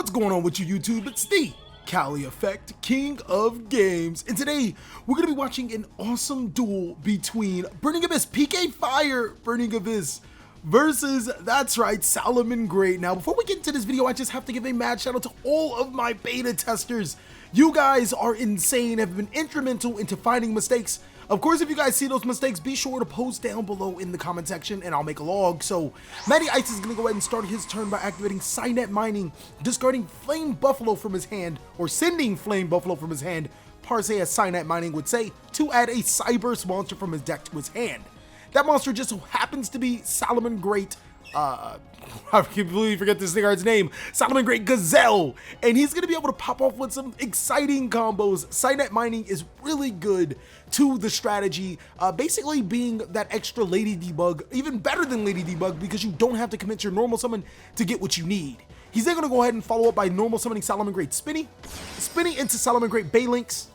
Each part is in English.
What's going on with you, YouTube? It's TheCaliEffect, King of Games, and today we're going to be watching an awesome duel between Burning Abyss, PK Fire Burning Abyss, versus, that's right, Salamangreat. Now, before we get into this video, I just have to give a mad shout out to all of my beta testers. You guys are insane, have been instrumental into finding mistakes. Of course, if you guys see those mistakes, be sure to post down below in the comment section and I'll make a log. So, Matty Ice is going to go ahead and start his turn by activating Cynet Mining, discarding Flame Buffalo from his hand, or sending Flame Buffalo from his hand, parse as Cynet Mining would say, to add a Cyburst monster from his deck to his hand. That monster just so happens to be Salamangreat, I completely forget this thing's name, Salamangreat Gazelle, and he's going to be able to pop off with some exciting combos. Cynet Mining is really good to the strategy, basically being that extra Lady Debug, even better than Lady Debug because you don't have to commit your normal summon to get what you need. He's then going to go ahead and follow up by normal summoning Salamangreat Spinny into Salamangreat Balinks,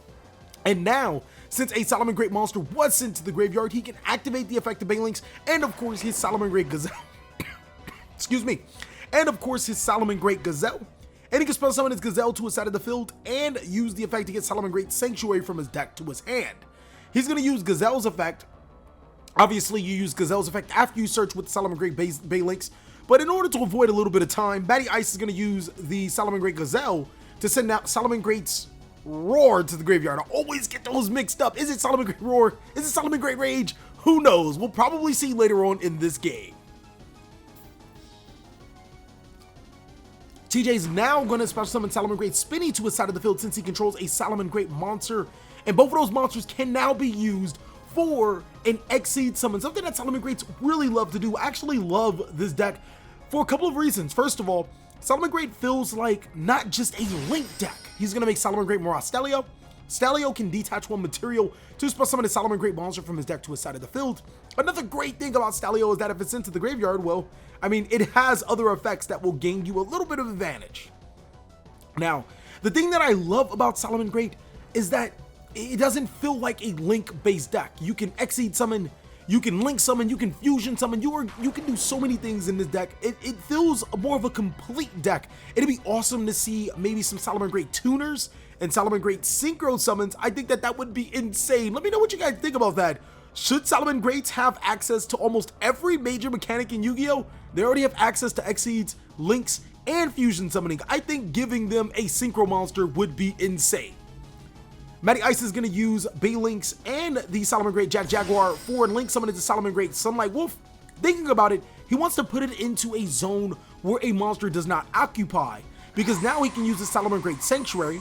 and now, since a Salamangreat monster was sent to the graveyard, he can activate the effect of Balinks, and of course his Salamangreat Gazelle. Excuse me. And of course his Salamangreat Gazelle. And he can spell summon his Gazelle to his side of the field and use the effect to get Salamangreat Sanctuary from his deck to his hand. He's going to use Gazelle's effect. Obviously, you use Gazelle's effect after you search with Salamangreat Balinks. But in order to avoid a little bit of time, Matty Ice is going to use the Salamangreat Gazelle to send out Salamangreat's Roar to the graveyard. I always get those mixed up. Is it Salamangreat Roar? Is it Salamangreat Rage? Who knows? We'll probably see later on in this game. TJ's now going to special summon Salamangreat Spinny to his side of the field since he controls a Salamangreat monster. And both of those monsters can now be used for an Exceed summon, something that Salamangreats really love to do. I actually love this deck for a couple of reasons. First of all, Salamangreat feels like not just a Link deck. He's going to make Salamangreat more Stelio. Stelio can detach one material to special summon a Salamangreat monster from his deck to his side of the field. Another great thing about Stelio is that if it's sent to the graveyard, well, I mean, it has other effects that will gain you a little bit of advantage. Now, the thing that I love about Salamangreat is that it doesn't feel like a Link-based deck. You can Exceed summon, you can Link summon, you can Fusion summon, you can do so many things in this deck. It feels more of a complete deck. It'd be awesome to see maybe some Salamangreat tuners and Salamangreat synchro summons. I think that would be insane. Let me know what you guys think about that. Should Salamangreats have access to almost every major mechanic in Yu-Gi-Oh? They already have access to Exceeds, Links, and Fusion summoning. I think giving them a synchro monster would be insane. Matty Ice is going to use Balinks and the Salamangreat Jaguar for Link summon into Salamangreat Sunlight Wolf. Thinking about it, he wants to put it into a zone where a monster does not occupy, because now he can use the Salamangreat Sanctuary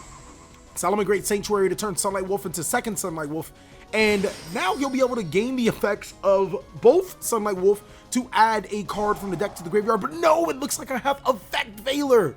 to turn Sunlight Wolf into second Sunlight Wolf, and now he'll be able to gain the effects of both Sunlight Wolf to add a card from the deck to the graveyard. But no, it looks like I have Effect Veiler.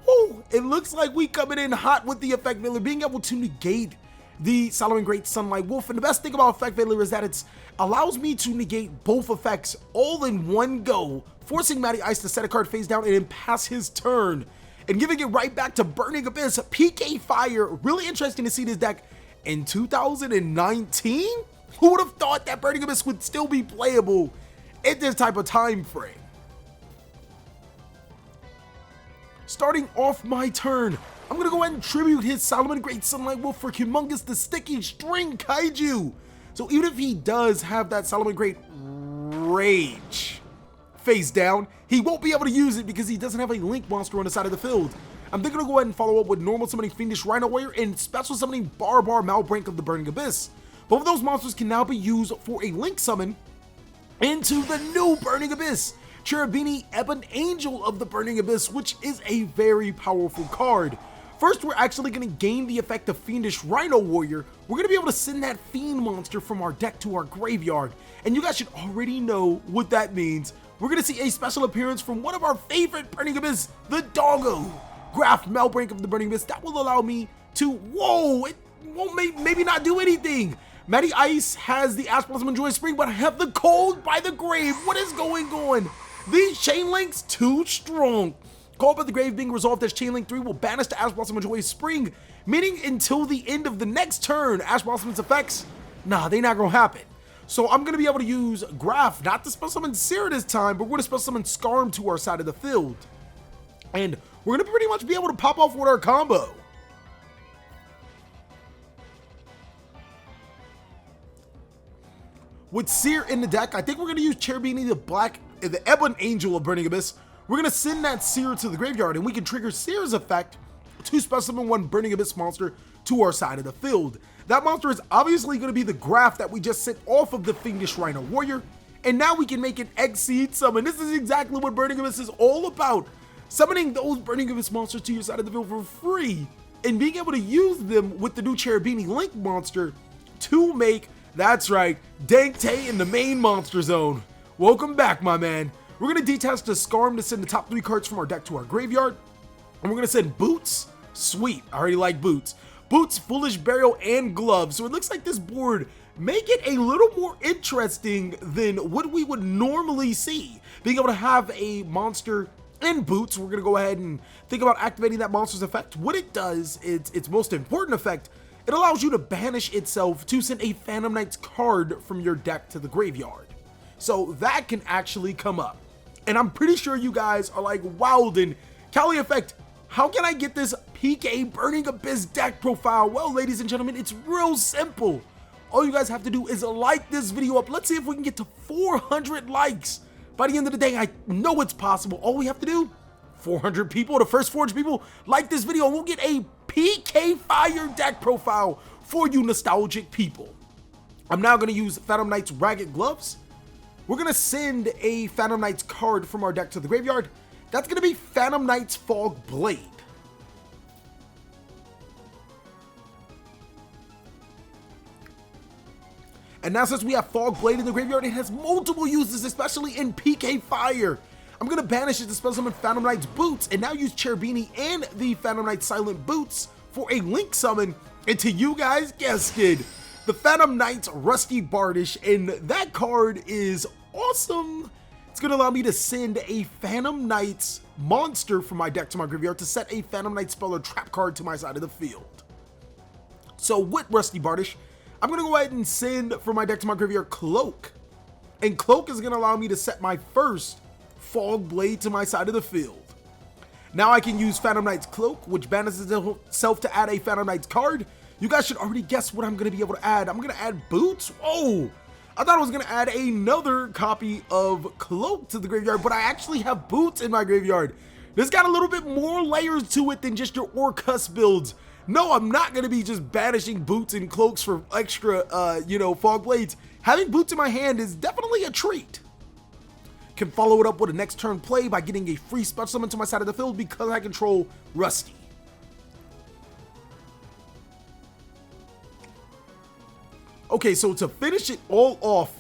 Oh, it looks like we coming in hot with the Effect Veiler, being able to negate the Salamangreat Sunlight Wolf. And the best thing about Effect Veiler is that it allows me to negate both effects all in one go, forcing Matty Ice to set a card face down and then pass his turn, and giving it right back to Burning Abyss. PK Fire, really interesting to see this deck in 2019? Who would have thought that Burning Abyss would still be playable in this type of time frame? Starting off my turn, I'm going to go ahead and tribute his Salamangreat Sunlight Wolf for Humongous the Sticky String Kaiju. So even if he does have that Salamangreat Rage face down, he won't be able to use it because he doesn't have a Link monster on the side of the field. I'm then going to go ahead and follow up with normal summoning Fiendish Rhino Warrior and special summoning Barbar Malbrink of the Burning Abyss. Both of those monsters can now be used for a Link summon into the new Burning Abyss, Cheribini Ebon Angel of the Burning Abyss, which is a very powerful card. First, we're actually going to gain the effect of Fiendish Rhino Warrior. We're going to be able to send that Fiend monster from our deck to our graveyard, and you guys should already know what that means. We're going to see a special appearance from one of our favorite Burning Abyss, the Doggo Graph Malbrink of the Burning Abyss. That will allow me to, whoa, it won't maybe not do anything. Matty Ice has the Ash Blossom and Joy Spring, but I have the Cold by the Grave. What is going on? These chain links too strong. Cold by the Grave being resolved as Chain Link 3 will banish the Ash Blossom and Joy Spring, meaning until the end of the next turn, Ash Blossom's effects, nah, they not gonna happen. So I'm gonna be able to use Graph, not to special summon Seer this time, but we're gonna special summon Skarm to our side of the field. And we're going to pretty much be able to pop off with our combo. With Seer in the deck, I think we're going to use Cheribini, the Ebon Angel of Burning Abyss. We're going to send that Seer to the graveyard, and we can trigger Seer's effect to special summon one Burning Abyss monster to our side of the field. That monster is obviously going to be the graph that we just sent off of the Fiendish Rhino Warrior, and now we can make an Exceed summon. This is exactly what Burning Abyss is all about. Summoning those Burning Abyss monsters to your side of the field for free, and being able to use them with the new Cheribini Link monster to make, that's right, Dante in the main monster zone. Welcome back, my man. We're going to detach the Skarm to send the top 3 cards from our deck to our graveyard, and we're going to send Boots. Sweet, I already like Boots. Boots, Foolish Burial, and Gloves. So it looks like this board may get a little more interesting than what we would normally see. Being able to have a monster in Boots, we're going to go ahead and think about activating that monster's effect. What it does, its most important effect, it allows you to banish itself to send a Phantom Knights card from your deck to the graveyard. So that can actually come up. And I'm pretty sure you guys are like, wow, then TheCaliEffect, how can I get this PK Burning Abyss deck profile? Well, ladies and gentlemen, it's real simple. All you guys have to do is like this video up. Let's see if we can get to 400 likes. By the end of the day, I know it's possible. All we have to do, 400 people, the first 400 people, like this video, and we'll get a PK Fire deck profile for you nostalgic people. I'm now going to use Phantom Knights Ragged Gloves. We're going to send a Phantom Knights card from our deck to the graveyard. That's going to be Phantom Knights Fog Blade. And now since we have Fog Blade in the graveyard, it has multiple uses, especially in PK Fire. I'm going to banish it to special summon Phantom Knights Boots, and now use Cheribini and the Phantom Knights Silent Boots for a Link summon into, you guys guessed it, the Phantom Knights Rusty Bardish, and that card is awesome. It's going to allow me to send a Phantom Knights monster from my deck to my graveyard to set a Phantom Knight spell or trap card to my side of the field. So with Rusty Bardish, I'm going to go ahead and send from my deck to my graveyard Cloak. And Cloak is going to allow me to set my first Fog Blade to my side of the field. Now I can use Phantom Knight's Cloak, which banishes itself to add a Phantom Knight's card. You guys should already guess what I'm going to be able to add. I'm going to add Boots. Whoa! I thought I was going to add another copy of Cloak to the graveyard, but I actually have Boots in my graveyard. This got a little bit more layers to it than just your Orcus builds. No, I'm not going to be just banishing Boots and Cloaks for extra, Fog Blades. Having Boots in my hand is definitely a treat. Can follow it up with a next turn play by getting a free special summon to my side of the field because I control Rusty. Okay, so to finish it all off,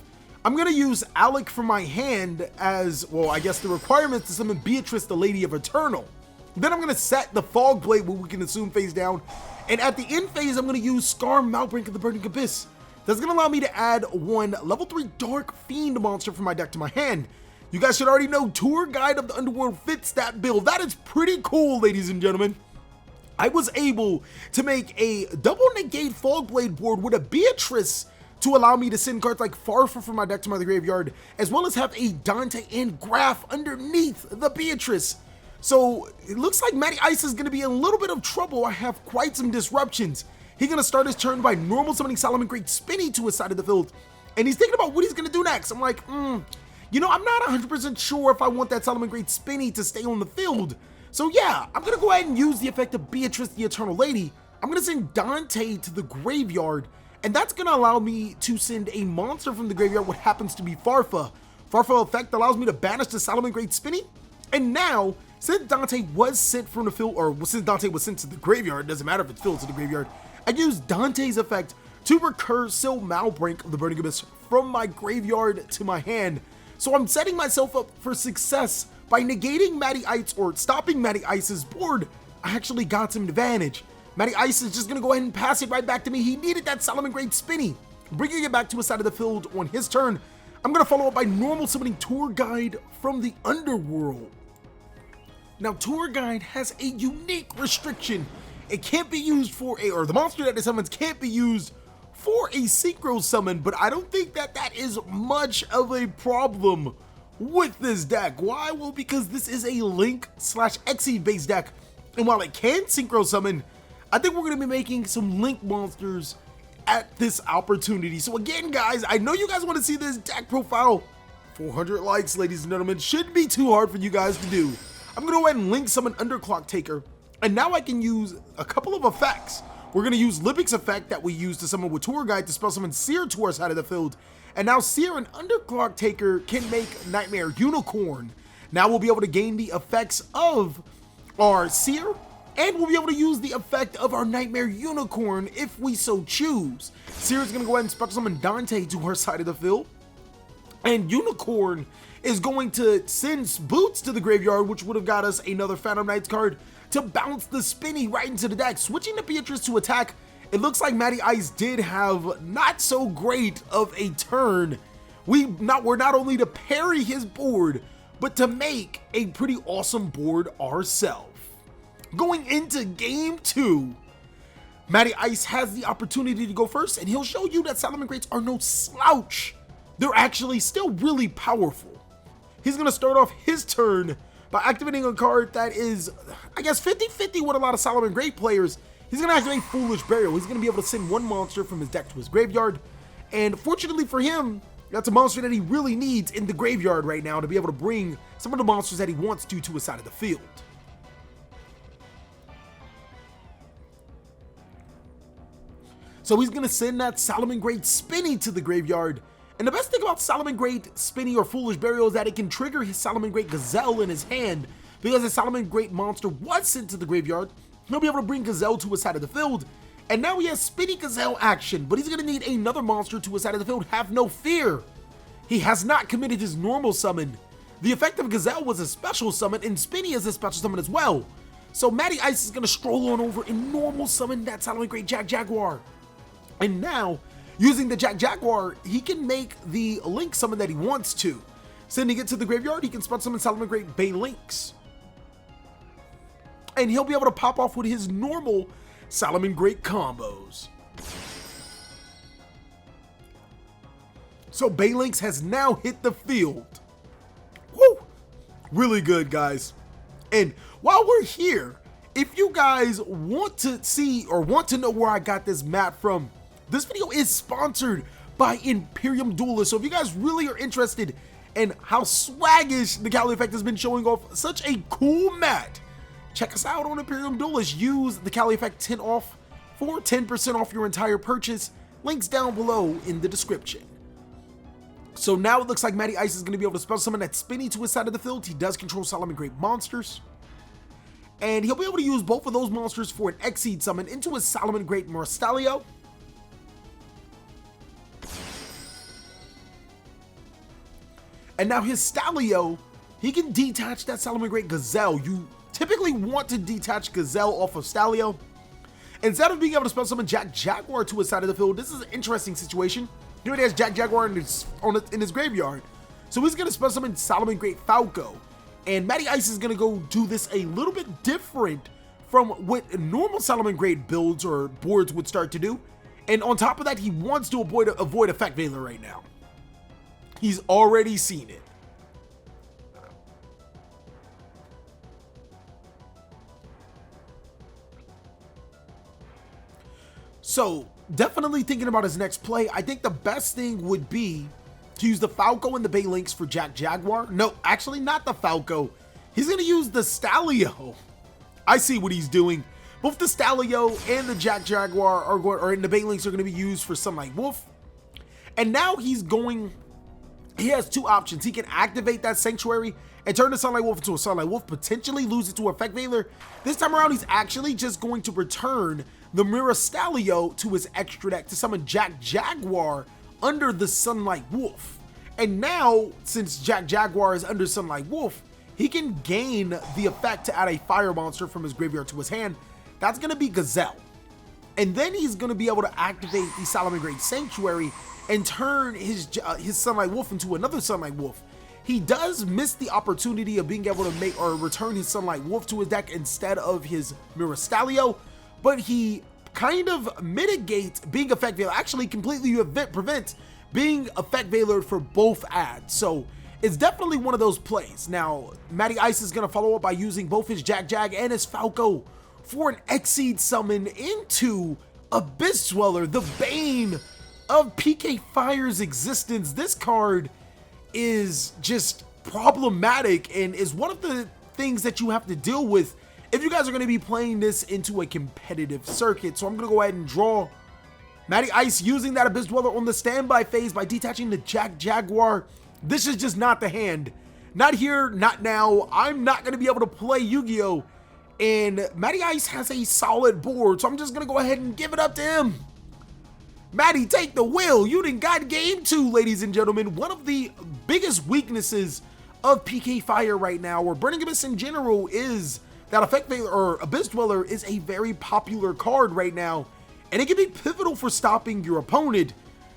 I'm going to use Alec from my hand as, well, I guess the requirement to summon Beatrice, the Lady of Eternal. Then I'm going to set the Fog Blade, what we can assume face down. And at the end phase, I'm going to use Skarm Malbrink of the Burning Abyss. That's going to allow me to add one level 3 Dark Fiend monster from my deck to my hand. You guys should already know Tour Guide of the Underworld fits that bill. That is pretty cool, ladies and gentlemen. I was able to make a double negate Fog Blade board with a Beatrice to allow me to send cards like Farfa from my deck to my graveyard, as well as have a Dante and Graph underneath the Beatrice. So it looks like Matty Ice is going to be in a little bit of trouble. I have quite some disruptions. He's going to start his turn by normal summoning Salamangreat Spinny to his side of the field, and he's thinking about what he's going to do next. I'm like, you know, I'm not 100% sure if I want that Salamangreat Spinny to stay on the field. So yeah, I'm going to go ahead and use the effect of Beatrice, the Eternal Lady. I'm going to send Dante to the graveyard, and that's going to allow me to send a monster from the graveyard, what happens to be Farfa. Farfa effect allows me to banish the Salamangreat Spinny, and now, since Dante was sent from the field, or since Dante was sent to the graveyard, it doesn't matter if it's filled to the graveyard, I use Dante's effect to recur Sil Malbrink of the Burning Abyss from my graveyard to my hand. So I'm setting myself up for success by negating Matty Ice, or stopping Matty Ice's board. I actually got some advantage. Matty Ice is just going to go ahead and pass it right back to me. He needed that Salamangreat Spinny. Bringing it back to his side of the field on his turn, I'm going to follow up by normal summoning Tour Guide from the Underworld. Now, Tour Guide has a unique restriction. It can't be used for or the monster that it summons can't be used for a synchro summon, but I don't think that is much of a problem with this deck. Why? Well, because this is a Link/Exceed based deck, And while it can synchro summon, I think we're going to be making some link monsters at this opportunity. So again, guys, I know you guys want to see this deck profile. 400 likes, ladies and gentlemen. Shouldn't be too hard for you guys to do. I'm going to go ahead and link summon Underclock Taker. And now I can use a couple of effects. We're going to use Libby's effect that we used to summon with Tour Guide to spell summon Seer to our side of the field. And now Seer and Underclock Taker can make Nightmare Unicorn. Now we'll be able to gain the effects of our Seer, and we'll be able to use the effect of our Nightmare Unicorn if we so choose. Seer is going to go ahead and special summon Dante to her side of the field. And Unicorn is going to send Boots to the graveyard, which would have got us another Phantom Knights card to bounce the Spinny right into the deck. Switching to Beatrice to attack, it looks like Matty Ice did have not so great of a turn. We're not only to parry his board, but to make a pretty awesome board ourselves. Going into game 2, Matty Ice has the opportunity to go first, and he'll show you that Salamangreats are no slouch. They're actually still really powerful. He's going to start off his turn by activating a card that is, I guess, 50-50 with a lot of Salamangreat players. He's going to activate Foolish Burial. He's going to be able to send one monster from his deck to his graveyard. And fortunately for him, that's a monster that he really needs in the graveyard right now to be able to bring some of the monsters that he wants to his side of the field. So he's going to send that Salamangreat Spinny to the graveyard. And the best thing about Salamangreat Spinny or Foolish Burial is that it can trigger his Salamangreat Gazelle in his hand. Because the Salamangreat monster was sent to the graveyard, he'll be able to bring Gazelle to his side of the field. And now he has Spinny Gazelle action, but he's going to need another monster to his side of the field. Have no fear. He has not committed his normal summon. The effect of Gazelle was a special summon, and Spinny is a special summon as well. So Matty Ice is going to stroll on over and normal summon that Salamangreat Jaguar. And now, using the Jaguar, he can make the Link summon that he wants to. Sending it to the graveyard, he can special summon Salamangreat Bay Links. And he'll be able to pop off with his normal Salamangreat combos. So Bay Links has now hit the field. Woo! Really good, guys. And while we're here, if you guys want to see or want to know where I got this map from, this video is sponsored by Imperium Duelist. So if you guys really are interested in how swaggish the TheCaliEffect has been showing off such a cool mat, check us out on Imperium Duelist. Use the TheCaliEffect 10 off for 10% off your entire purchase. Links down below in the description. So now it looks like Matty Ice is going to be able to special summon that Spinny to his side of the field. He does control Salamangreat monsters. And he'll be able to use both of those monsters for an Exceed summon into his Salamangreat Morastalio. And now his Stalio, he can detach that Salamangreat Gazelle. You typically want to detach Gazelle off of Stalio. Instead of being able to special summon Jaguar to his side of the field, this is an interesting situation. Here he has Jaguar in his graveyard. So he's going to special summon Salamangreat Falco. And Matty Ice is going to go do this a little bit different from what normal Salamangreat builds or boards would start to do. And on top of that, he wants to avoid Effect Veiler right now. He's already seen it. So, definitely thinking about his next play, I think the best thing would be to use the Falco and the Bay Links for Jaguar. No, actually not the Falco. He's going to use the Stalio. I see what he's doing. Both the Stalio and the Jaguar and the Bay Links are going to be used for Sunlight Wolf. And now he has two options. He can activate that Sanctuary and turn the Sunlight Wolf into a Sunlight Wolf, potentially lose it to Effect Veiler. This time around, he's actually just going to return the Morastalio to his extra deck to summon Jaguar under the Sunlight Wolf. And now, since Jaguar is under Sunlight Wolf, he can gain the effect to add a fire monster from his graveyard to his hand. That's going to be Gazelle. And then he's going to be able to activate the Salamangreat Sanctuary and turn his Sunlight Wolf into another Sunlight Wolf. He does miss the opportunity of being able to make or return his Sunlight Wolf to his deck instead of his Morastalio, but he kind of mitigates being Effect Veiler, actually completely prevents being Effect Veiler for both ads. So it's definitely one of those plays. Now, Matty Ice is going to follow up by using both his Jag and his Falco for an Exceed summon into Abyss Dweller, the bane of PK Fire's existence. This card is just problematic and is one of the things that you have to deal with if you guys are going to be playing this into a competitive circuit. So I'm going to go ahead and draw Matty Ice using that Abyss Dweller on the standby phase by detaching the Jaguar. This is just not the hand. Not here, not now. I'm not going to be able to play Yu-Gi-Oh! And Matty Ice has a solid board, so I'm just going to go ahead and give it up to him. Matty, take the wheel. You done got game 2, ladies and gentlemen. One of the biggest weaknesses of PK Fire right now, or Burning Abyss in general, is that Effect Veiler or Abyss Dweller is a very popular card right now, and it can be pivotal for stopping your opponent.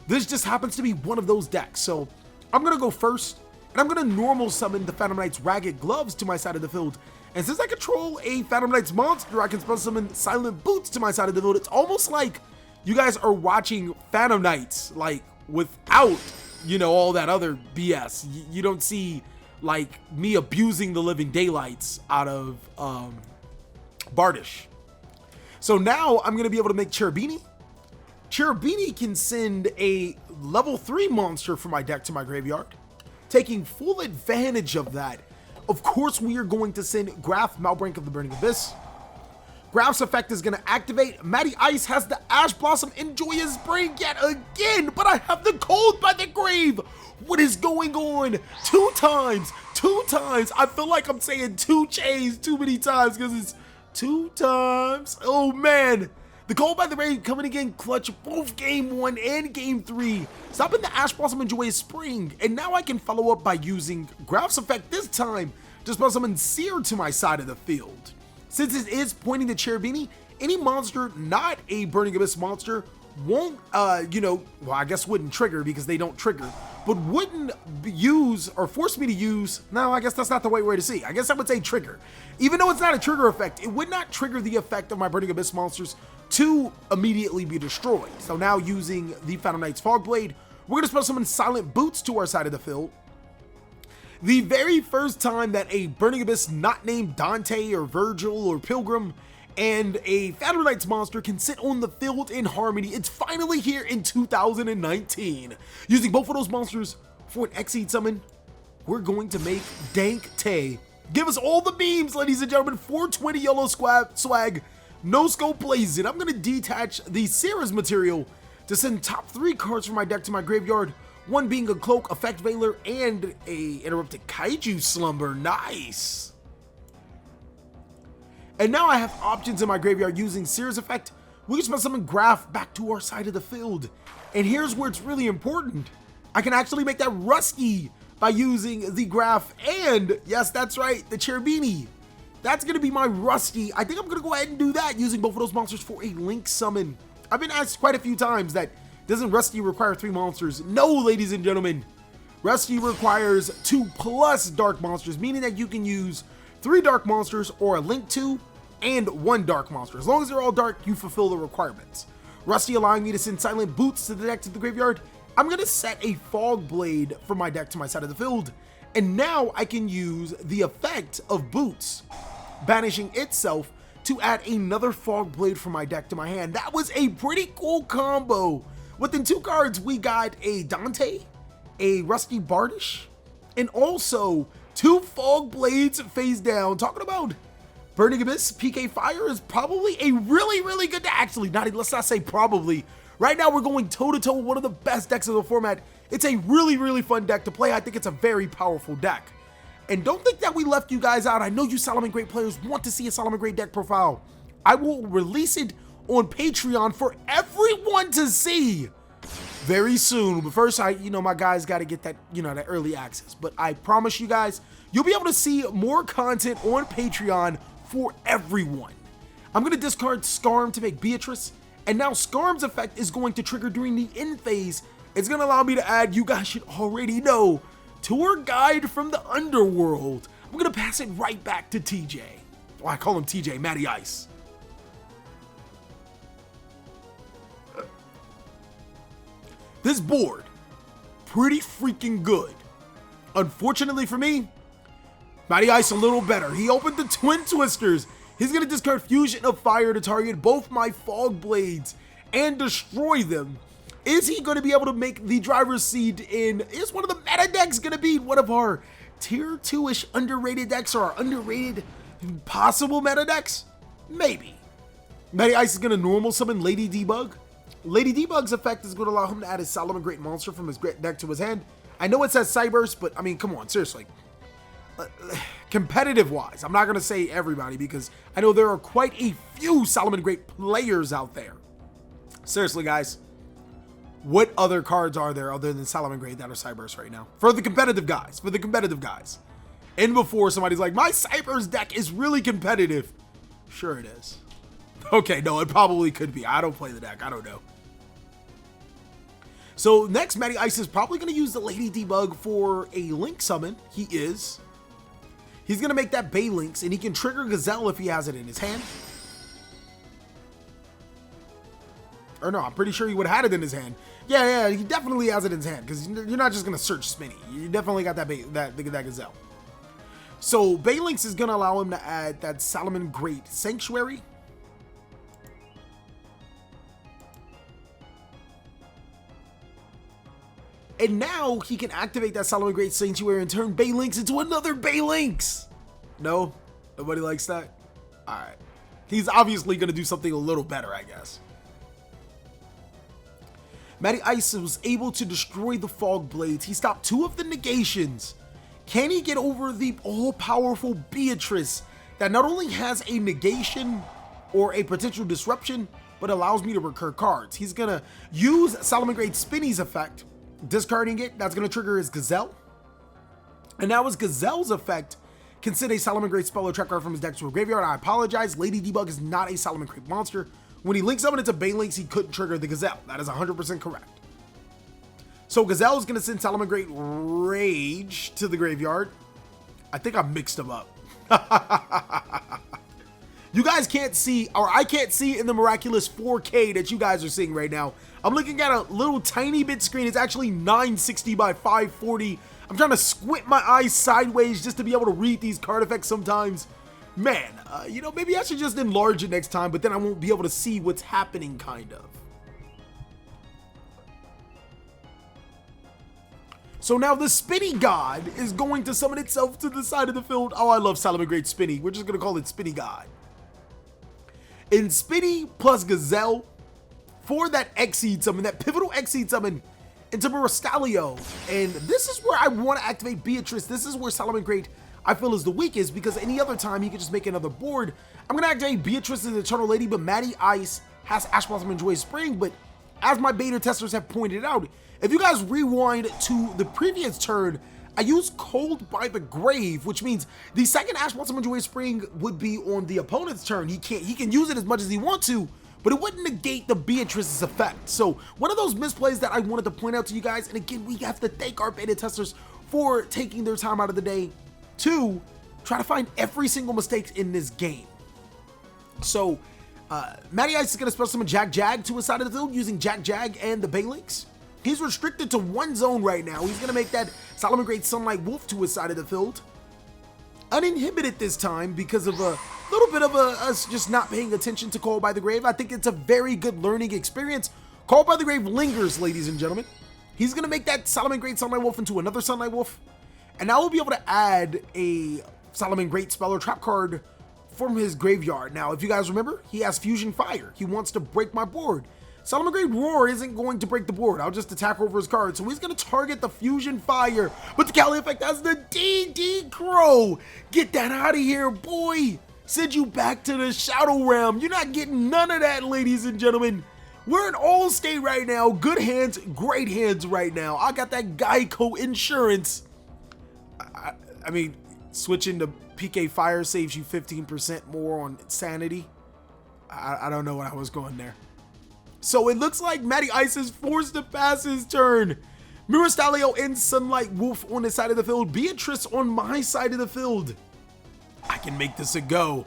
This just happens to be one of those decks. So I'm going to go first, and I'm going to normal summon the Phantom Knight's Ragged Gloves to my side of the field. And since I control a Phantom Knight's monster, I can special summon Silent Boots to my side of the field. It's almost like you guys are watching Phantom Knights, like, without, you know, all that other BS. You don't see, like, me abusing the living daylights out of Bardish. So now I'm going to be able to make Cheribini. Cheribini can send a level 3 monster from my deck to my graveyard, taking full advantage of that. Of course, we are going to send Graf, Malbrink of the Burning Abyss. Graf's effect is going to activate. Matty Ice has the Ash Blossom Enjoy His Spring yet again, but I have the Cold by the Grave. What is going on? Two times. I feel like I'm saying 2 chains too many times because it's 2 times. Oh, man. The Cold by the Grave coming again clutch both game 1 and game 3. Stopping the Ash Blossom Enjoy His Spring. And now I can follow up by using Graf's effect this time to spell summon Seer to my side of the field. Since it is pointing to Cheribini, any monster not a Burning Abyss monster won't, well, I guess wouldn't trigger because they don't trigger, but wouldn't use or force me to use, no, I guess that's not the right way to see. I guess I would say trigger. Even though it's not a trigger effect, it would not trigger the effect of my Burning Abyss monsters to immediately be destroyed. So now using the Phantom Knight's Fogblade, we're going to spell summon Silent Boots to our side of the field. The very first time that a Burning Abyss not named Dante or Virgil or Pilgrim and a Phantom Knight's monster can sit on the field in harmony, it's finally here in 2019. Using both of those monsters for an Exceed summon, we're going to make Dank Tay. Give us all the beams, ladies and gentlemen. 420 yellow swag. No scope plays it. I'm going to detach the Seer's material to send top 3 cards from my deck to my graveyard. One being a Cloak, Effect Veiler, and a Interrupted Kaiju Slumber. Nice. And now I have options in my graveyard using Seer's effect. We can spell summon Graf back to our side of the field. And here's where it's really important. I can actually make that Rusky by using the Graf and, yes, that's right, the Cheribini. That's going to be my Rusty. I think I'm going to go ahead and do that using both of those monsters for a Link summon. I've been asked quite a few times that, doesn't Rusty require 3 monsters? No, ladies and gentlemen. Rusty requires 2+ dark monsters, meaning that you can use 3 dark monsters or a Link 2 and 1 dark monster. As long as they're all dark, you fulfill the requirements. Rusty allowing me to send Silent Boots to the deck to the graveyard. I'm going to set a Fog Blade from my deck to my side of the field. And now I can use the effect of Boots, banishing itself to add another Fog Blade from my deck to my hand. That was a pretty cool combo. Within 2 cards, we got a Dante, a Rusty Bardish, and also 2 Fog Blades face down. Talking about Burning Abyss, PK Fire is probably a really good deck. Actually, let's not say probably. Right now, we're going toe-to-toe with one of the best decks of the format. It's a really fun deck to play. I think it's a very powerful deck. And don't think that we left you guys out. I know you Salamangreat players want to see a Salamangreat deck profile. I will release it on Patreon for everyone to see very soon. But first, my guys got to get that, that early access. But I promise you guys, you'll be able to see more content on Patreon for everyone. I'm going to discard Skarm to make Beatrice. And now Skarm's effect is going to trigger during the end phase. It's going to allow me to add, you guys should already know, Tour Guide from the Underworld. I'm going to pass it right back to TJ. Well, I call him TJ, Matty Ice. This board, pretty freaking good. Unfortunately for me, Matty Ice a little better. He opened the Twin Twisters. He's going to discard Fusion of Fire to target both my Fog Blades and destroy them. Is he going to be able to make the Driver's Seat in? Is one of the meta decks going to be one of our tier 2-ish underrated decks, or our underrated possible meta decks? Maybe. Matty Ice is going to normal summon Lady Debug. Lady Debug's effect is going to allow him to add his Salamangreat monster from his deck to his hand. I know it says Cyburst, but I mean, come on, seriously. Competitive wise, I'm not going to say everybody, because I know there are quite a few Salamangreat players out there. Seriously, guys, what other cards are there other than Salamangreat that are Cyburst right now? For the competitive guys, And before somebody's like, my Cyburst deck is really competitive. Sure it is. Okay, no, it probably could be. I don't play the deck. I don't know. So next, Matty Ice is probably going to use the Lady Debug for a Link summon. He is. He's going to make that Bay Links, and he can trigger Gazelle if he has it in his hand. Or no, I'm pretty sure he would have had it in his hand. Yeah, he definitely has it in his hand, because you're not just going to search Spinny. You definitely got that Gazelle. So Bay Links is going to allow him to add that Salamangreat Sanctuary. And now he can activate that Salamangreat Sanctuary and turn Bay Links into another Bay Links. No? Nobody likes that? Alright. He's obviously going to do something a little better, I guess. Matty Ice was able to destroy the Fog Blades. He stopped 2 of the negations. Can he get over the all-powerful Beatrice that not only has a negation or a potential disruption, but allows me to recur cards? He's going to use Salamangreat Spinny's effect, discarding it. That's going to trigger his Gazelle. And now his Gazelle's effect can send a Salamangreat spell or trap card from his deck to a graveyard. I apologize. Lady Debug is not a Salamangreat monster. When he links summon into Bay Links, he couldn't trigger the Gazelle. That is 100% correct. So Gazelle is going to send Salamangreat Rage to the graveyard. I think I mixed them up. You guys can't see, or I can't see in the miraculous 4K that you guys are seeing right now. I'm looking at a little tiny bit screen. It's actually 960 by 540. I'm trying to squint my eyes sideways just to be able to read these card effects sometimes. Man, you know, maybe I should just enlarge it next time, but then I won't be able to see what's happening, kind of. So now the Spinny God is going to summon itself to the side of the field. Oh, I love Salamangreat Spinny. We're just going to call it Spinny God. In Spinny plus Gazelle for that X-Seed summon, that pivotal X-Seed summon into Marastalio. And this is where I want to activate Beatrice. This is where Salamangreat I feel is the weakest, because any other time he could just make another board. I'm going to activate Beatrice as Eternal Lady, but Matty Ice has Ash Blossom and Joyous Spring. But as my beta testers have pointed out, if you guys rewind to the previous turn, I used Cold by the Grave, which means the second Ash Blossom and Joyous Spring would be on the opponent's turn. He can use it as much as he wants to, but it wouldn't negate the Beatrice's effect. So one of those misplays that I wanted to point out to you guys, and again, we have to thank our beta testers for taking their time out of the day to try to find every single mistake in this game. So Matty Ice is going to special summon Jag Jag to his side of the field using Jag Jag and the Bay Links. He's restricted to one zone right now. He's going to make that Salamangreat Sunlight Wolf to his side of the field. Uninhibited this time because of a little bit of us just not paying attention to Call by the Grave. I think it's a very good learning experience. Call by the Grave lingers, ladies and gentlemen. He's going to make that Salamangreat Sunlight Wolf into another Sunlight Wolf. And now we'll be able to add a Salamangreat spell or trap card from his graveyard. Now, if you guys remember, he has Fusion Fire. He wants to break my board. Salamangreat Roar isn't going to break the board. I'll just attack over his card. So he's going to target the Fusion Fire. But the TheCaliEffect has the DD Crow. Get that out of here, boy. Send you back to the Shadow Realm. You're not getting none of that, ladies and gentlemen. We're in all state right now. Good hands, great hands right now. I got that Geico insurance. I mean, switching to PK Fire saves you 15% more on sanity. I don't know what I was going there. So it looks like Matty Ice is forced to pass his turn. Marastalio and Sunlight Wolf on his side of the field. Beatrice on my side of the field. I can make this a go.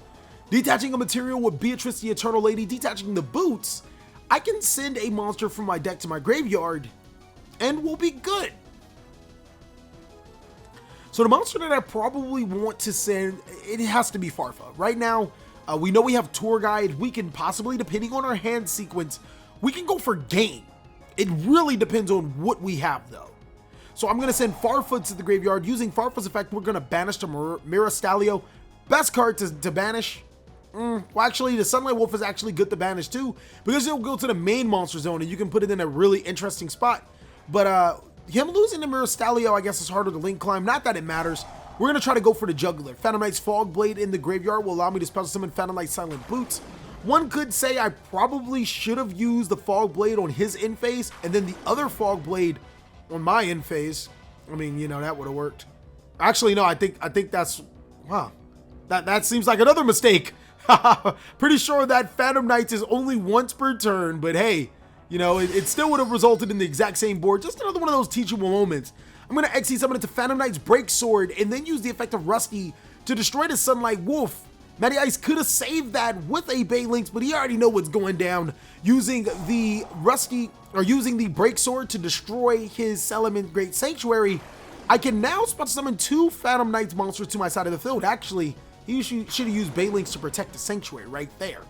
Detaching a material with Beatrice the Eternal Lady. Detaching the boots. I can send a monster from my deck to my graveyard. And we'll be good. So the monster that I probably want to send, it has to be Farfa. Right now, we know we have Tour Guide. We can possibly, depending on our hand sequence, we can go for Game. It really depends on what we have, though. So I'm going to send Farfa to the graveyard. Using Farfa's effect, we're going to banish the Mirastalio. Best card to banish. Well, actually, the Sunlight Wolf is actually good to banish, too, because it'll go to the main monster zone, and you can put it in a really interesting spot. But him losing the Mirastalio, I guess, is harder to link climb. Not that it matters. We're going to try to go for the Juggler. Phantom Knight's Fog Blade in the graveyard will allow me to special summon Phantom Knight's Silent Boots. One could say I probably should have used the Fog Blade on his end phase, and then the other Fog Blade on my end phase. I mean, you know, that would have worked. Actually, no, I think that's, wow, that seems like another mistake. Pretty sure that Phantom Knights is only once per turn, but hey, you know, it still would have resulted in the exact same board. Just another one of those teachable moments. I'm going to Xyz summon it to Phantom Knight's Break Sword and then use the effect of Rusty to destroy the Sunlight Wolf. Matty Ice could have saved that with a Baylynx, but he already know what's going down. Using the using the Break Sword to destroy his Salamangreat Sanctuary, I can now special summon 2 Phantom Knights monsters to my side of the field. Actually, he should have used Baylynx to protect the Sanctuary right there.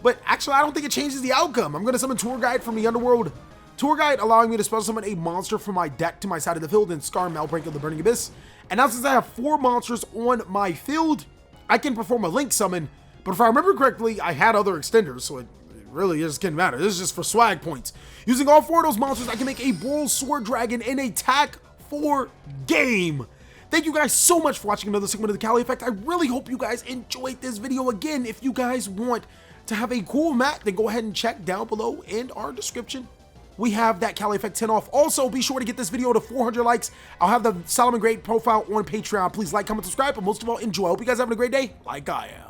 But actually, I don't think it changes the outcome. I'm going to summon Tour Guide from the Underworld. Tour Guide allowing me to special summon a monster from my deck to my side of the field and Scar Malbreak of the Burning Abyss. And now since I have 4 monsters on my field, I can perform a Link Summon. But if I remember correctly, I had other extenders, so it really just can't matter. This is just for swag points. Using all 4 of those monsters, I can make a Boral Sword Dragon and attack for game. Thank you guys so much for watching another segment of the Cali Effect. I really hope you guys enjoyed this video. Again, if you guys want to have a cool mat, then go ahead and check down below in our description. We have that TheCaliEffect 10 off. Also, be sure to get this video to 400 likes. I'll have the Salamangreat profile on Patreon. Please like, comment, subscribe, and most of all, enjoy. I hope you guys are having a great day, like I am.